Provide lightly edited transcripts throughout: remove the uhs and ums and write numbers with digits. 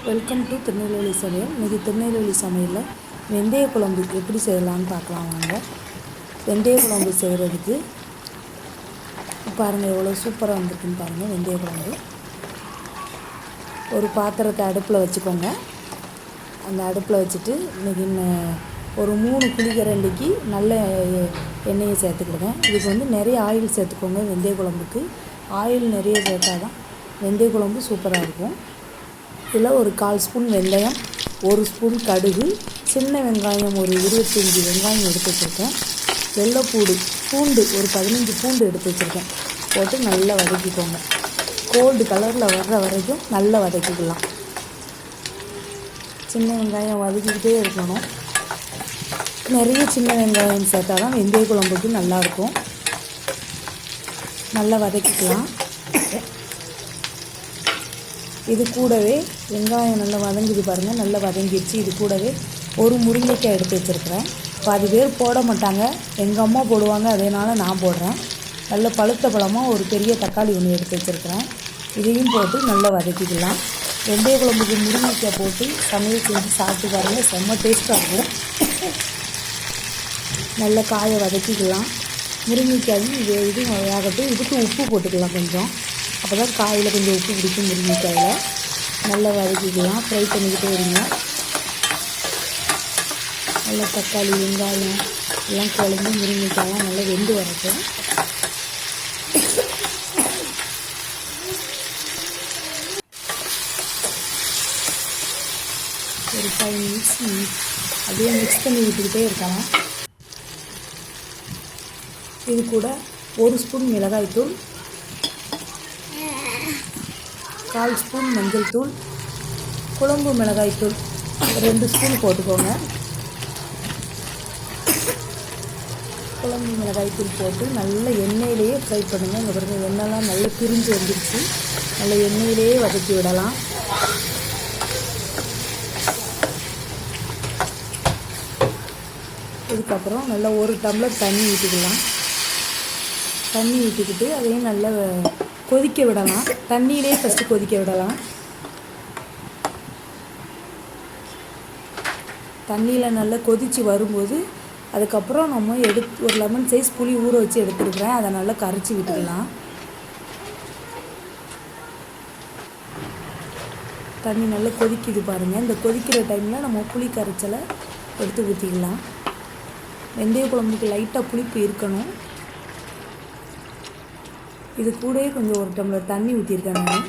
Welcome to Tirunelveli சமையல். இன்றைக்கி திருநெல்வேலி சமையலில் வெந்தய குழம்பு எப்படி செய்யலான்னு பார்க்கலாம் வாங்க. வெந்தய குழம்பு செய்கிறதுக்கு பாருங்கள் எவ்வளோ சூப்பராக வந்துருக்குன்னு பாருங்கள். வெந்தய குழம்பு ஒரு பாத்திரத்தை அடுப்பில் வச்சுக்கோங்க. அந்த அடுப்பில் வச்சுட்டு இன்றைக்கி ஒரு 3 குழிக்கரண்டிக்கு நல்ல எண்ணெயை சேர்த்துக்கிடுவேன். இதுக்கு நிறைய ஆயில் சேர்த்துக்கோங்க. வெந்தய குழம்புக்கு ஆயில் நிறைய சேர்த்தா தான் வெந்தய குழம்பு சூப்பராக இருக்கும். இதில் ஒரு 1/4 ஸ்பூன் வெந்தயம், 1 ஸ்பூன் கடுகு, சின்ன வெங்காயம் ஒரு 25 வெங்காயம் எடுத்து வச்சுருக்கேன். பூண்டு ஒரு 15 பூண்டு எடுத்து வச்சுருக்கேன். போட்டு நல்லா வதக்கிக்கோங்க. கோல்டு கலரில் வர்ற வரைக்கும் நல்லா வதக்கிக்கலாம். சின்ன வெங்காயம் வதக்கிக்கிட்டே இருக்கணும். நிறைய சின்ன வெங்காயம் சேர்த்தா தான் வெந்தய குழம்புக்கு நல்லாயிருக்கும். நல்லா வதக்கிக்கலாம். இது கூடவே வெங்காயம் நல்லா வதங்கிது பாருங்கள். நல்லா வதங்கிடுச்சு. இது கூடவே ஒரு முருங்கைக்காய் எடுத்து வச்சுருக்கிறேன். பாதி பேர் போட மாட்டாங்க, எங்கள் அம்மா போடுவாங்க, அதனால் நான் போடுறேன். நல்ல பழுத்த பழமாக ஒரு பெரிய தக்காளி ஒன்று எடுத்து வச்சுருக்கிறேன். இதையும் போட்டு நல்லா வதக்கிக்கலாம். வெந்தய குழம்புக்கு முருங்கைக்காய் போட்டு சமையல் செஞ்சு சாப்பிட்டு பாருங்கள், செம்ம டேஸ்ட்டாக இருக்கும். நல்ல காயை வதக்கிக்கலாம். முருங்கைக்காயும் இது ஆகட்டும். இதுக்கு உப்பு போட்டுக்கலாம் கொஞ்சம். அப்போ தான் காயில் கொஞ்சம் உப்பு பிடிக்கும். முருங்கைக்காயில் நல்லா வதக்கிக்கலாம். ஃப்ரை பண்ணிக்கிட்டே இருங்க. நல்லா தக்காளி வெங்காயம் எல்லாம் குழம்பு முருங்கைக்காயெலாம் நல்லா வெந்து வரட்டும். ஒரு 5 மினிட்ஸ் அப்படியே மிக்ஸ் பண்ணி விட்டுக்கிட்டே இருக்கலாம். இது கூட 1 ஸ்பூன் மிளகாய்த்தூள், 1/4 ஸ்பூன் மஞ்சள் தூள், குழம்பு மிளகாய்த்தூள் 2 ஸ்பூன் போட்டுக்கோங்க. குழம்பு மிளகாய்த்தூள் போட்டு நல்ல எண்ணெயிலேயே ஃப்ரை பண்ணுங்கள். இங்கே பாருங்கள், எண்ணெய்லாம் நல்லா பிரிஞ்சு வந்துடுச்சு. நல்ல எண்ணெயிலேயே வதக்கி விடலாம். இதுக்கப்புறம் நல்லா 1 டம்ளர் தண்ணி ஊற்றிக்கலாம். தண்ணி ஊற்றிக்கிட்டு அதையும் நல்லா கொதிக்க விடலாம். தண்ணியிலே ஃபஸ்ட்டு கொதிக்க விடலாம். தண்ணியில் நல்லா கொதித்து வரும்போது அதுக்கப்புறம் நம்ம ஒரு லெமன் சைஸ் புளி ஊற வச்சு எடுத்துருக்கிறேன். அதை நல்லா கரைச்சி விட்டுக்கலாம். தண்ணி நல்லா கொதிக்குது பாருங்கள். இந்த கொதிக்கிற டைமில் நம்ம புளி கரைச்சலை எடுத்து ஊற்றிக்கலாம். வெந்தய குழம்புக்கு லைட்டாக புளிப்பு இருக்கணும். இது கூடவே கொஞ்சம் 1 டம்ளர் தண்ணி ஊற்றிருக்கேன் நான்.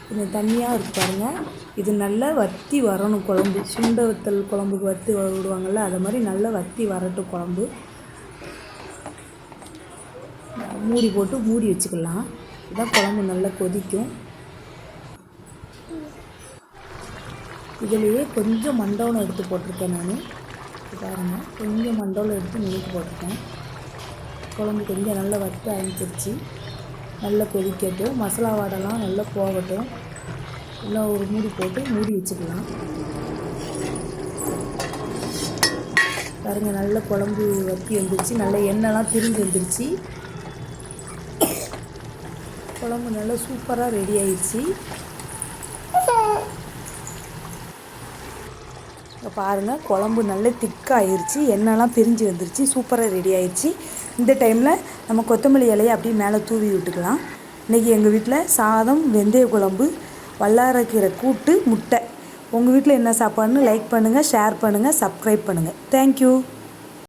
கொஞ்சம் தண்ணியாக இருக்கு பாருங்கள். இது நல்லா வற்றி வரணும் குழம்பு. சுண்டை வத்தல் குழம்புக்கு வற்றி விடுவாங்கள்ல, அது மாதிரி நல்லா வற்றி வரட்டும் குழம்பு. மூடி போட்டு மூடி வச்சுக்கலாம். இதான் குழம்பு நல்லா கொதிக்கும். இதிலேயே கொஞ்சம் மண்டவனம் எடுத்து போட்டிருக்கேன் நான். பாருங்கள், கொஞ்சம் மண்டவனம் எடுத்து நுணுக்கி போட்டிருக்கேன். குழம்பு கொஞ்சம் நல்லா வற்ற ஆரம்பிச்சிருச்சு. நல்லா கொதிக்கட்டும். மசாலா வாடெல்லாம் நல்லா போகட்டும். எல்லாம் ஒரு மூடி போட்டு மூடி வச்சுக்கலாம். பாருங்கள், நல்ல குழம்பு வற்றி வந்துருச்சு. நல்ல எண்ணெய்லாம் திரிஞ்சு வந்துருச்சு. குழம்பு நல்லா சூப்பராக ரெடி ஆயிடுச்சு. இப்போ பாருங்கள், குழம்பு நல்லா திக்காகிருச்சு. எண்ணெய்லாம் பிரிஞ்சு வந்துருச்சு. சூப்பராக ரெடி ஆயிடுச்சு. இந்த டைமில் நம்ம கொத்தமல்லி இலையை அப்படியே மேலே தூவி விட்டுக்கலாம். இன்றைக்கி எங்கள் வீட்டில் சாதம், வெந்தய குழம்பு, வல்லாரக்கீரை கூட்டு, முட்டை. உங்கள் வீட்டில் என்ன சாப்பாடுன்னு லைக் பண்ணுங்கள், ஷேர் பண்ணுங்கள், சப்ஸ்கிரைப் பண்ணுங்கள். தேங்க்யூ.